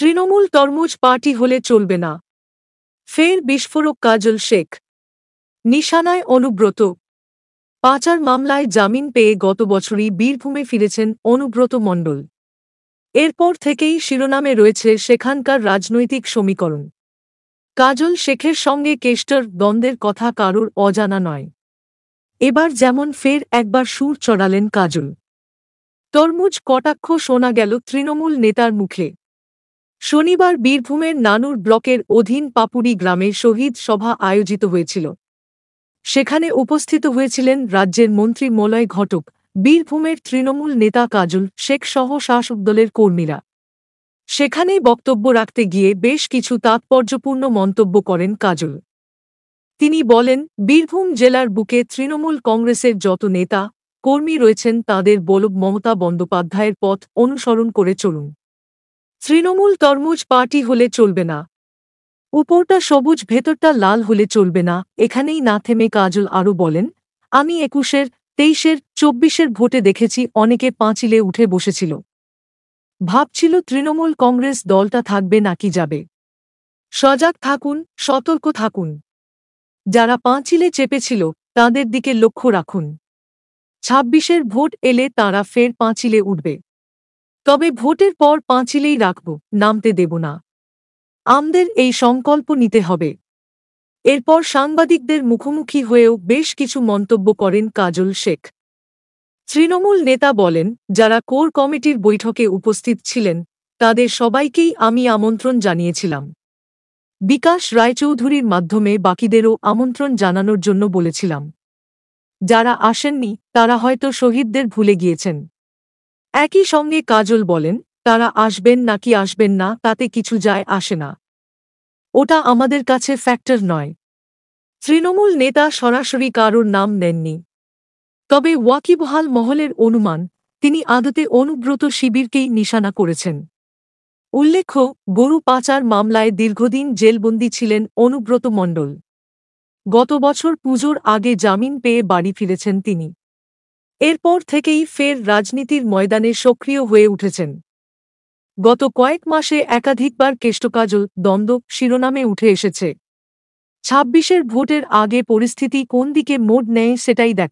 তৃণমূল তরমুজ পার্টি হলে চলবে না, ফের বিস্ফোরক কাজল শেখ। নিশানায় অনুব্রত। পাচার মামলায় জামিন পেয়ে গত বছরই বীরভূমে ফিরেছেন অনুব্রত মণ্ডল। এরপর থেকেই শিরোনামে রয়েছে সেখানকার রাজনৈতিক সমীকরণ। কাজল শেখের সঙ্গে কেষ্টর দ্বন্দ্বের কথা কারোর অজানা নয়। এবার যেমন ফের একবার সুর চড়ালেন কাজল। তরমুজ কটাক্ষ শোনা গেল তৃণমূল নেতার মুখে। শনিবার বীরভূমের নানুর ব্লকের অধীন পাপুড়ি গ্রামে শহীদ সভা আয়োজিত হয়েছিল। সেখানে উপস্থিত হয়েছিলেন রাজ্যের মন্ত্রী মলয় ঘটক, বীরভূমের তৃণমূল নেতা কাজল শেখ সহ শাসক দলের কর্মীরা। সেখানেই বক্তব্য রাখতে গিয়ে বেশ কিছু তাৎপর্যপূর্ণ মন্তব্য করেন কাজল। তিনি বলেন, বীরভূম জেলার বুকে তৃণমূল কংগ্রেসের যত নেতা কর্মী রয়েছেন তাদের বলব মমতা বন্দ্যোপাধ্যায়ের পথ অনুসরণ করে চলুন। তৃণমূল তরমুজ পার্টি হলে চলবে না, উপরটা সবুজ ভেতরটা লাল হলে চলবে না। এখানেই না থেমে কাজল আরও বলেন, আমি ২১-এর, ২৩-এর, ২৪-এর ভোটে দেখেছি অনেকে পাঁচিলে উঠে বসেছিল, ভাবছিল তৃণমূল কংগ্রেস দলটা থাকবে নাকি যাবে। সজাগ থাকুন, সতর্ক থাকুন। যারা পাঁচিলে চেপেছিল তাদের দিকে লক্ষ্য রাখুন। ২৬-এর ভোট এলে তারা ফের পাঁচিলে উঠবে, তবে ভোটের পর পাঁচিলেই রাখব, নামতে দেব না। আমাদের এই সংকল্প নিতে হবে। এরপর সাংবাদিকদের মুখোমুখি হয়েও বেশ কিছু মন্তব্য করেন কাজল শেখ। তৃণমূল নেতা বলেন, যারা কোর কমিটির বৈঠকে উপস্থিত ছিলেন তাদের সবাইকেই আমি আমন্ত্রণ জানিয়েছিলাম। বিকাশ রায়চৌধুরীর মাধ্যমে বাকিদেরও আমন্ত্রণ জানানোর জন্য বলেছিলাম। যারা আসেননি তারা হয়তো শহীদদের ভুলে গিয়েছেন। একই সঙ্গে কাজল বলেন, তারা আসবেন নাকি আসবেন না তাতে কিছু যায় আসে না, ওটা আমাদের কাছে ফ্যাক্টর নয়। তৃণমূল নেতা সরাসরি কারোর নাম নেননি, তবে ওয়াকিবহাল মহলের অনুমান তিনি আদতে অনুব্রত শিবিরকেই নিশানা করেছেন। উল্লেখ্য, গরু পাচার মামলায় দীর্ঘদিন জেলবন্দী ছিলেন অনুব্রত মণ্ডল। গত বছর পুজোর আগে জামিন পেয়ে বাড়ি ফিরেছেন তিনি। এরপর থেকেই ফের রাজনীতির ময়দানে সক্রিয় হয়ে উঠেছেন। গত কয়েক মাসে একাধিকবার কেষ্ট-কাজল দ্বন্দ্ব শিরোনামে উঠে এসেছে। ২৬-এর ভোটের আগে পরিস্থিতি কোন দিকে মোড় নেয় সেটাই দেখ।